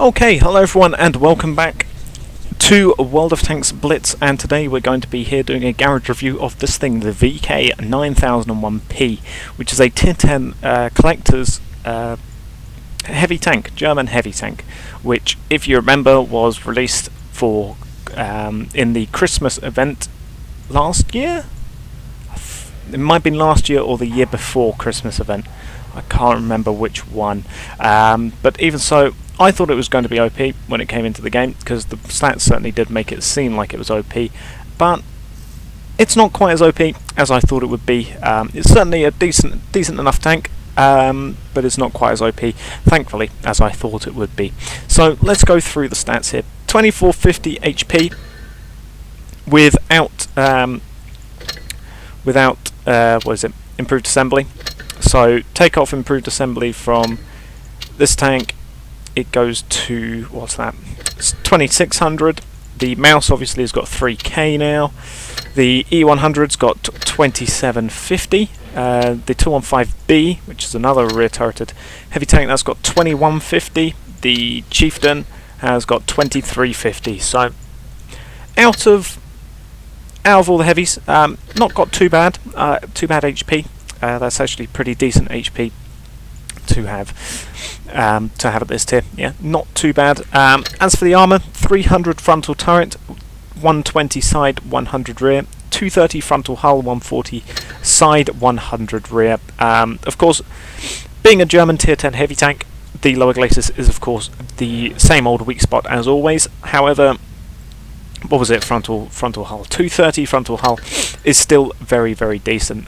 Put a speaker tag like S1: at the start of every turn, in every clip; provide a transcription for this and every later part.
S1: Okay, hello everyone and welcome back to World of Tanks Blitz, and today we're going to be here doing a garage review of this thing, the VK 9001P, which is a Tier 10 collector's heavy tank, German heavy tank, which, if you remember, was released for in the Christmas event last year? It might have been last year or the year before Christmas event. I can't remember which one. But even so, I thought it was going to be OP when it came into the game, because the stats certainly did make it seem like it was OP, but it's not quite as OP as I thought it would be. It's certainly a decent enough tank, but it's not quite as OP, thankfully, as I thought it would be. So let's go through the stats here. 2450 HP without what is it? Improved assembly. So take off improved assembly from this tank, it goes to, what's that? It's 2600. The mouse obviously has got 3K now. The E100's got 2750. The 215B, which is another rear turreted heavy tank, that's got 2150. The Chieftain has got 2350. So out of all the heavies, not got too bad HP. That's actually pretty decent HP to have at this tier. Yeah, not too bad. As for the armor, 300 frontal turret, 120 side, 100 rear, 230 frontal hull, 140 side, 100 rear. Of course, being a German tier 10 heavy tank, the lower glacis is of course the same old weak spot as always. However, what was it? Frontal hull, 230 frontal hull is still very decent.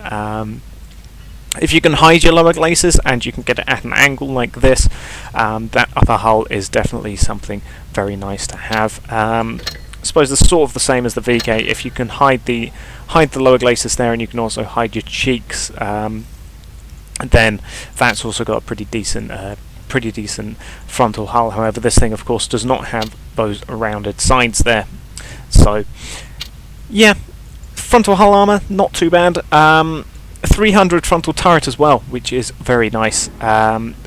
S1: If you can hide your lower glacis and you can get it at an angle like this, that upper hull is definitely something very nice to have. I suppose it's sort of the same as the VK. If you can hide the lower glacis there, and you can also hide your cheeks, then that's also got a pretty decent frontal hull. However, this thing, of course, does not have those rounded sides there. So, yeah, frontal hull armor, not too bad. 300 frontal turret as well, which is very nice.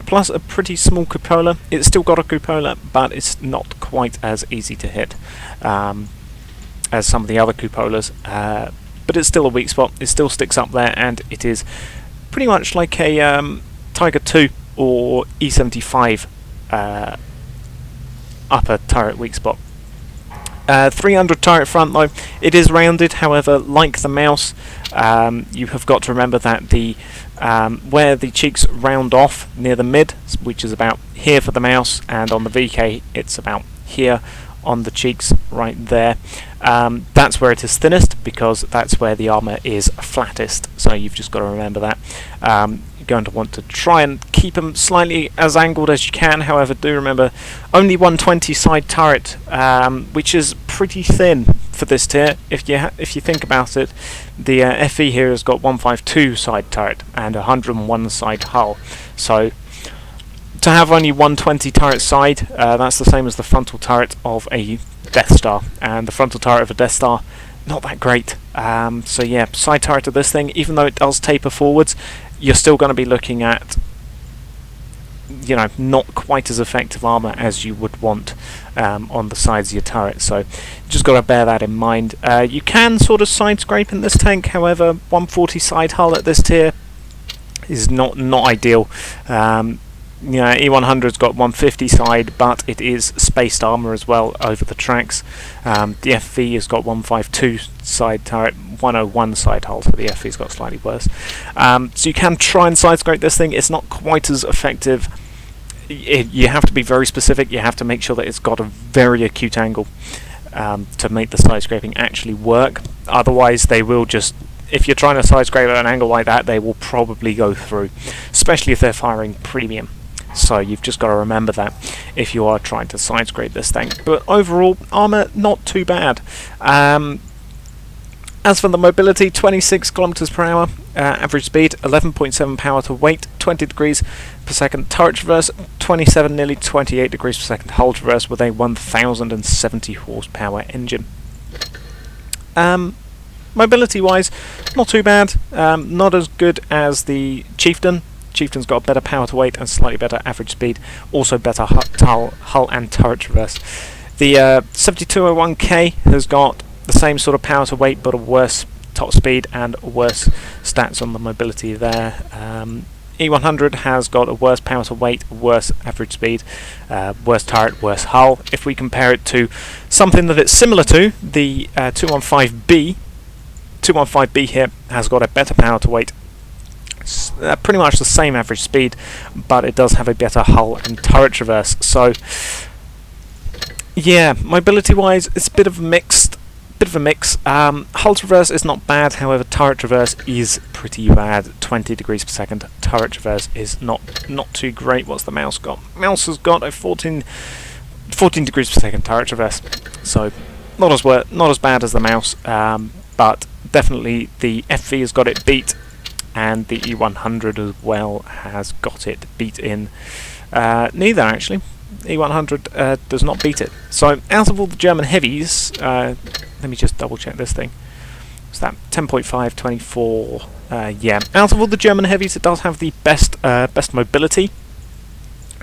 S1: Plus a pretty small cupola. It's still got a cupola, but it's not quite as easy to hit as some of the other cupolas. But it's still a weak spot. It still sticks up there, and it is pretty much like a Tiger 2 or E75 upper turret weak spot. 300 turret front though, it is rounded. However, like the mouse, you have got to remember that the where the cheeks round off near the mid, which is about here for the mouse, and on the VK it's about here on the cheeks, right there. That's where it is thinnest, because that's where the armor is flattest. So you've just got to remember that. You're going to want to try and keep them slightly as angled as you can. However, do remember only 120 side turret, which is pretty thin for this tier. If you think about it, the FE here has got 152 side turret and 101 side hull. So to have only 120 turret side, that's the same as the frontal turret of a Death Star, and the frontal turret of a Death Star, not that great. So yeah, side turret of this thing, even though it does taper forwards, you're still going to be looking at, you know, not quite as effective armor as you would want on the sides of your turret. So you just got to bear that in mind. You can sort of side scrape in this tank. However, 140 side hull at this tier is not ideal. Yeah, E100's got 150 side, but it is spaced armor as well over the tracks. The FV has got 152 side turret, 101 side hull, so the FV's got slightly worse. So you can try and side scrape this thing. It's not quite as effective. You have to be very specific. You have to make sure that it's got a very acute angle to make the side scraping actually work. Otherwise, they will just, if you're trying to side scrape at an angle like that, they will probably go through, especially if they're firing premium. So you've just got to remember that if you are trying to side scrape this thing. But overall, armor not too bad. As for the mobility, 26 kilometers per hour, average speed, 11.7 power to weight, 20 degrees per second turret traverse, 27, nearly 28 degrees per second hull traverse with a 1070 horsepower engine. Mobility wise, not too bad. Not as good as the Chieftain. Chieftain's got a better power to weight and slightly better average speed, also better hull and turret traverse. The 7201K has got the same sort of power to weight but a worse top speed and worse stats on the mobility there. E100 has got a worse power to weight, worse average speed, worse turret, worse hull. If we compare it to something that it's similar to, the 215B, 215B here has got a better power to weight, pretty much the same average speed, but it does have a better hull and turret traverse. So yeah, mobility wise it's a bit of a mix. Hull traverse is not bad, however turret traverse is pretty bad. 20 degrees per second turret traverse is not too great. What's the mouse got? Mouse has got a 14 degrees per second turret traverse, so not as bad as the mouse, but definitely the FV has got it beat, and the E100 as well has got it beat in. Neither actually. E100 does not beat it. So out of all the German heavies, let me just double check this thing. What's that? 10.5, 24. Yeah, out of all the German heavies, it does have the best mobility.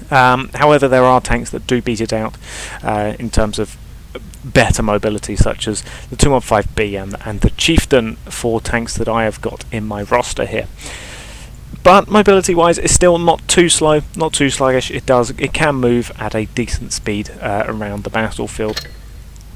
S1: However, there are tanks that do beat it out in terms of better mobility, such as the 215B and the Chieftain, for tanks that I have got in my roster here. But mobility wise it's still not too slow, not too sluggish. It can move at a decent speed around the battlefield.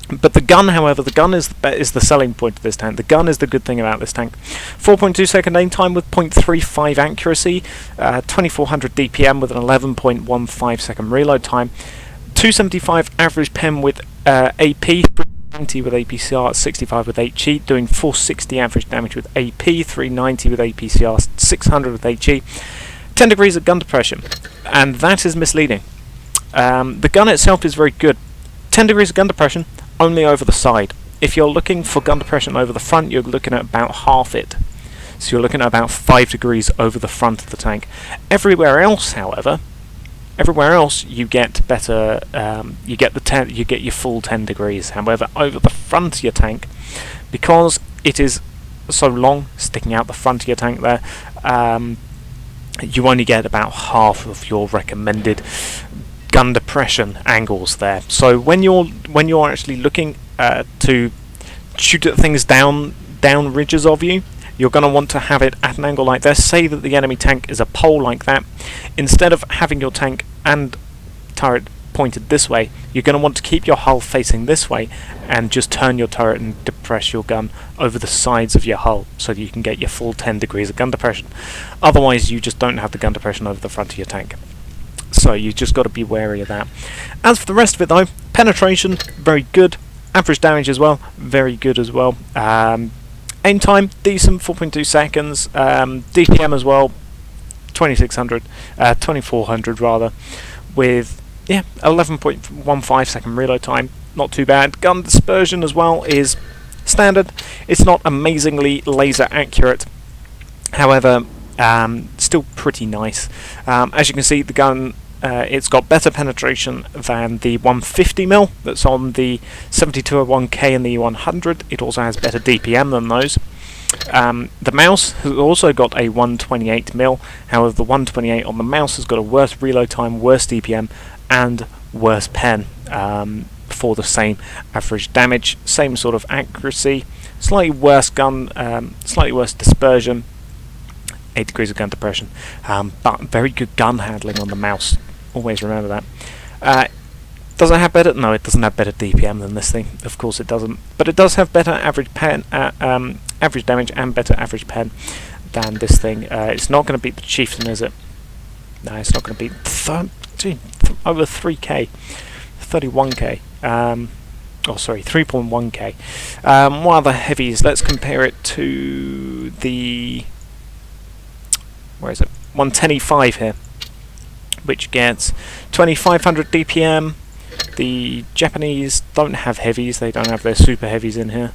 S1: But the gun, however, the gun is the selling point of this tank. The gun is the good thing about this tank. 4.2 second aim time with 0.35 accuracy, 2400 DPM with an 11.15 second reload time, 275 average pen with AP, 390 with APCR, 65 with HE, doing 460 average damage with AP, 390 with APCR, 600 with HE, 10 degrees of gun depression, and that is misleading. The gun itself is very good. 10 degrees of gun depression only over the side. If you're looking for gun depression over the front, you're looking at about half it. So you're looking at about 5 degrees over the front of the tank. Everywhere else, however, you get better. You get your full 10 degrees. However, over the front of your tank, because it is so long, sticking out the front of your tank there, you only get about half of your recommended gun depression angles there. So when you're actually looking to shoot at things down ridges of you, you're going to want to have it at an angle like this. Say that the enemy tank is a pole like that. Instead of having your tank and turret pointed this way, you're going to want to keep your hull facing this way and just turn your turret and depress your gun over the sides of your hull so that you can get your full 10 degrees of gun depression. Otherwise you just don't have the gun depression over the front of your tank. So you just got to be wary of that. As for the rest of it though, penetration, very good. Average damage as well, very good as well. Aim time, decent, 4.2 seconds. DPM as well, 2400 rather, with 11.15 second reload time, not too bad. Gun dispersion as well is standard. It's not amazingly laser accurate, however, still pretty nice. As you can see, the gun, it's got better penetration than the 150mm that's on the 7201K and the E100. It also has better DPM than those. The mouse has also got a 128mm, however the 128 on the mouse has got a worse reload time, worse DPM and worse pen for the same average damage, same sort of accuracy, slightly worse gun, slightly worse dispersion, 8 degrees of gun depression, but very good gun handling on the mouse. Always remember that. Does it have better? No, it doesn't have better DPM than this thing. Of course it doesn't. But it does have better average pen, average damage and better average pen than this thing. It's not going to beat the Chieftain, is it? No, it's not going to beat over 3k, 31k. Oh, sorry, 3.1k. What other heavies? Let's compare it to the. Where is it? 110E5 here, which gets 2500 DPM. The Japanese don't have heavies, they don't have their super heavies in here.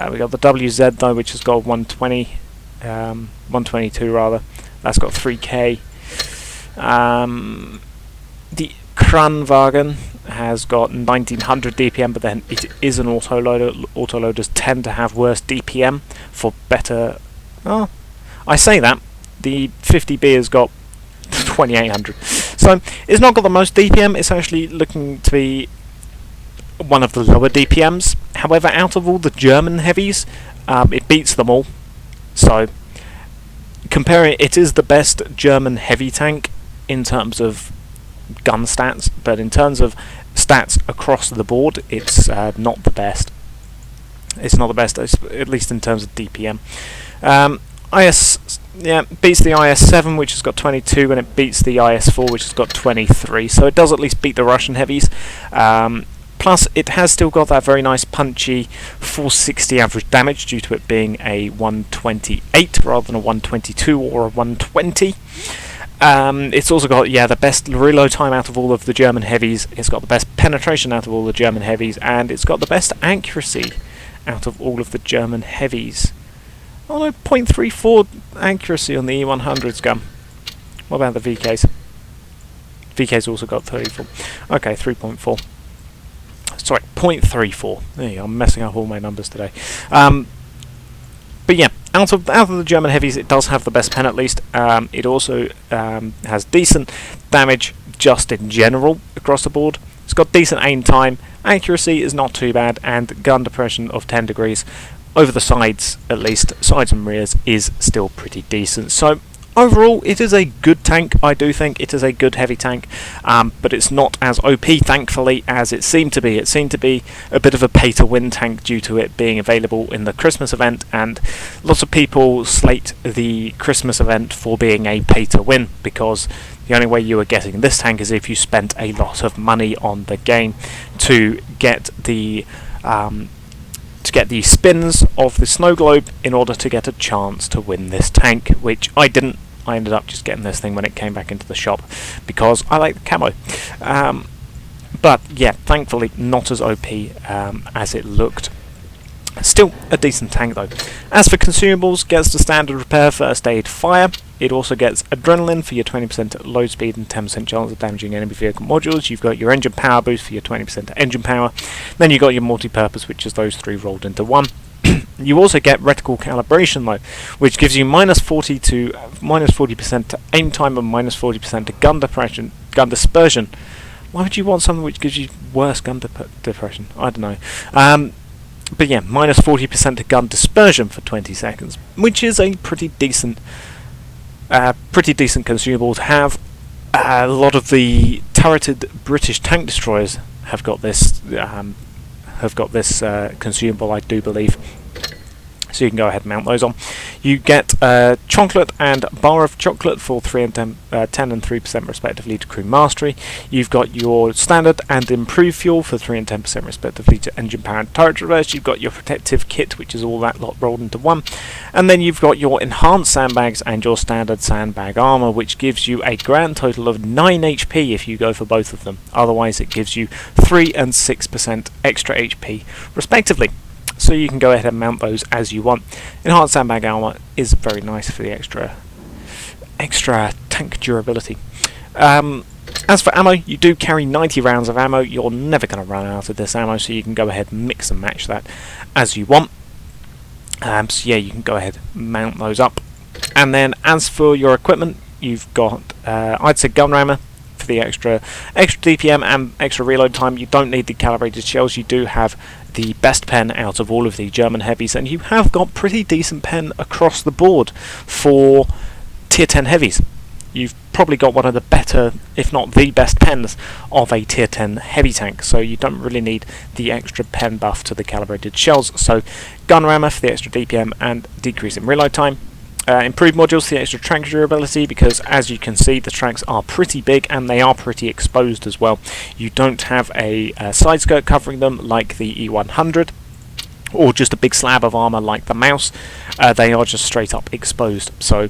S1: We got the WZ though, which has got 120, 122 rather. That's got 3k. The Kranwagen has got 1900 DPM, but then it is an autoloader. Autoloaders tend to have worse DPM for better. Oh, I say that. The 50B has got 2800. So it's not got the most DPM. It's actually looking to be one of the lower DPMs. However, out of all the German heavies, it beats them all. So comparing it is the best German heavy tank in terms of gun stats, but in terms of stats across the board, it's not the best. It's not the best, at least in terms of DPM. Beats the IS-7, which has got 22, and it beats the IS-4, which has got 23. So it does at least beat the Russian heavies. Plus, it has still got that very nice punchy 460 average damage due to it being a 128 rather than a 122 or a 120. It's also got the best reload time out of all of the German heavies. It's got the best penetration out of all the German heavies, and it's got the best accuracy out of all of the German heavies. Oh no, 0.34 accuracy on the E100's gun. What about the VKs? VK's also got 34. Okay, 3.4. Sorry, 0.34. There you go, I'm messing up all my numbers today. But yeah, out of the German heavies, it does have the best pen at least. It also has decent damage just in general across the board. It's got decent aim time, accuracy is not too bad, and gun depression of 10 degrees over the sides, at least, sides and rears, is still pretty decent. So overall, it is a good tank. I do think it is a good heavy tank, but it's not as OP, thankfully, as it seemed to be. It seemed to be a bit of a pay-to-win tank due to it being available in the Christmas event, and lots of people slate the Christmas event for being a pay-to-win, because the only way you are getting this tank is if you spent a lot of money on the game to get the spins of the snow globe in order to get a chance to win this tank, which I didn't. I ended up just getting this thing when it came back into the shop because I like the camo. But yeah, thankfully not as OP as it looked. Still a decent tank though. As for consumables, gets the standard repair, first aid, fire. It also gets adrenaline for your 20% load speed and 10% chance of damaging enemy vehicle modules. You've got your engine power boost for your 20% engine power. Then you've got your multi-purpose, which is those three rolled into one. You also get reticle calibration though, which gives you -40% to aim time and -40% to gun dispersion. Why would you want something which gives you worse gun depression? I don't know. But yeah, -40% to gun dispersion for 20 seconds, which is a pretty decent consumable to have. A lot of the turreted British tank destroyers have got this consumable, I do believe. So you can go ahead and mount those on. You get chocolate and bar of chocolate for 3 and 10 and 3% respectively to crew mastery. You've got your standard and improved fuel for 3 and 10% respectively to engine power and turret reverse. You've got your protective kit, which is all that lot rolled into one. And then you've got your enhanced sandbags and your standard sandbag armor, which gives you a grand total of 9 HP if you go for both of them. Otherwise it gives you 3 and 6% extra HP respectively. So you can go ahead and mount those as you want. Enhanced sandbag armor is very nice for the extra tank durability. As for ammo, you do carry 90 rounds of ammo. You're never going to run out of this ammo, so you can go ahead and mix and match that as you want. So yeah, you can go ahead and mount those up. And then as for your equipment, you've got I'd say gun rammer for the extra DPM and extra reload time. You don't need the calibrated shells. You do have the best pen out of all of the German heavies, and you have got pretty decent pen across the board for tier 10 heavies. You've probably got one of the better, if not the best pens of a tier 10 heavy tank, so you don't really need the extra pen buff to the calibrated shells. So gun rammer for the extra DPM and decrease in reload time. Improved modules for the extra track durability, because as you can see the tracks are pretty big and they are pretty exposed as well. You don't have a side skirt covering them like the E100 or just a big slab of armor like the mouse. They are just straight up exposed, so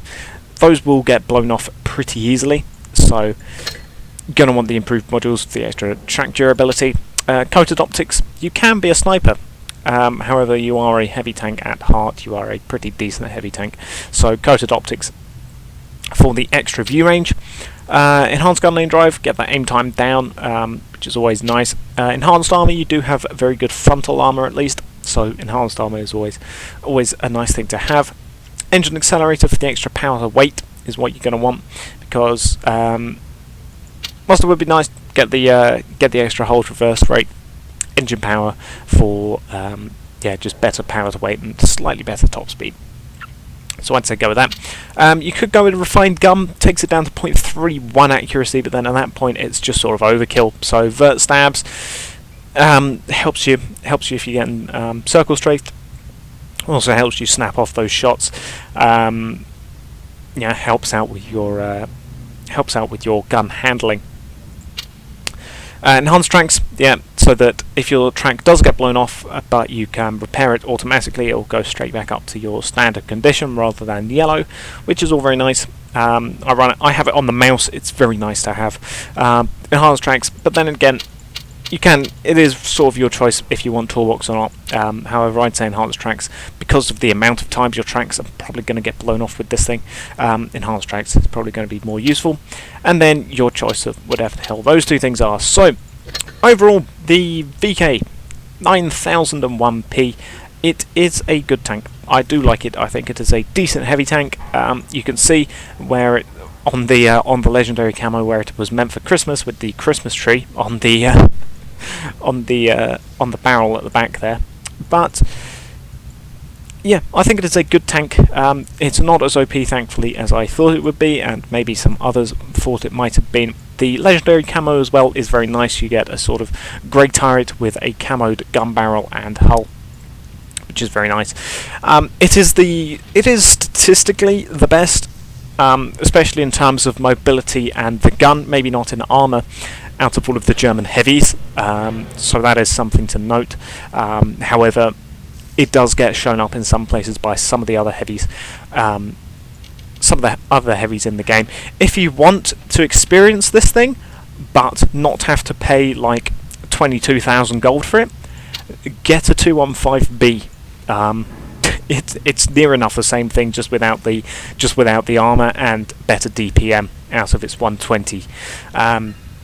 S1: those will get blown off pretty easily. So you're going to want the improved modules for the extra track durability. Coated optics. You can be a sniper. However, you are a heavy tank at heart. You are a pretty decent heavy tank. So coated optics for the extra view range. Enhanced gun lane drive, get that aim time down, which is always nice. Enhanced armor, you do have very good frontal armor at least, so enhanced armor is always a nice thing to have. Engine accelerator for the extra power weight is what you're going to want, because whilst it would be nice to get the extra hold reverse rate, engine power for just better power to weight and slightly better top speed. So I'd say go with that. You could go with a refined gum, takes it down to 0.31 accuracy, but then at that point it's just sort of overkill. So vert stabs helps you if you're getting circle strafed. Also helps you snap off those shots. Helps out with your gun handling. Enhanced tranks, so that if your trank does get blown off, but you can repair it automatically, it will go straight back up to your standard condition rather than yellow, which is all very nice. I have it on the mouse. It's very nice to have enhanced tranks, but then again, it is sort of your choice if you want toolbox or not. However, I'd say enhanced tranks, because of the amount of times your tranks are probably going to get blown off with this thing. Enhanced tranks is probably going to be more useful, and then your choice of whatever the hell those two things are. So overall, the VK 9001P, it is a good tank. I do like it. I think it is a decent heavy tank. You can see where it on the legendary camo where it was meant for Christmas, with the Christmas tree on the on the barrel at the back there. But yeah, I think it is a good tank. It's not as OP, thankfully, as I thought it would be, and maybe some others thought it might have been. The legendary camo as well is very nice. You get a sort of grey turret with a camoed gun barrel and hull, which is very nice. It is statistically the best, especially in terms of mobility and the gun. Maybe not in armor, out of all of the German heavies. So that is something to note. However, it does get shown up in some places by some of the other heavies. Some of the other heavies in the game. If you want to experience this thing, but not have to pay like 22,000 gold for it, get a 215B. It's near enough the same thing, just without the armor and better DPM out of its 120.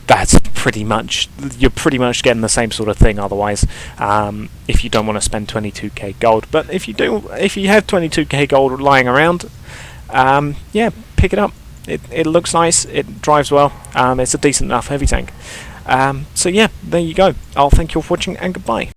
S1: That's you're pretty much getting the same sort of thing otherwise, if you don't want to spend 22k gold. But if you have 22k gold lying around, pick it up. It looks nice, it drives well, it's a decent enough heavy tank. So yeah, there you go. I'll thank you for watching, and goodbye.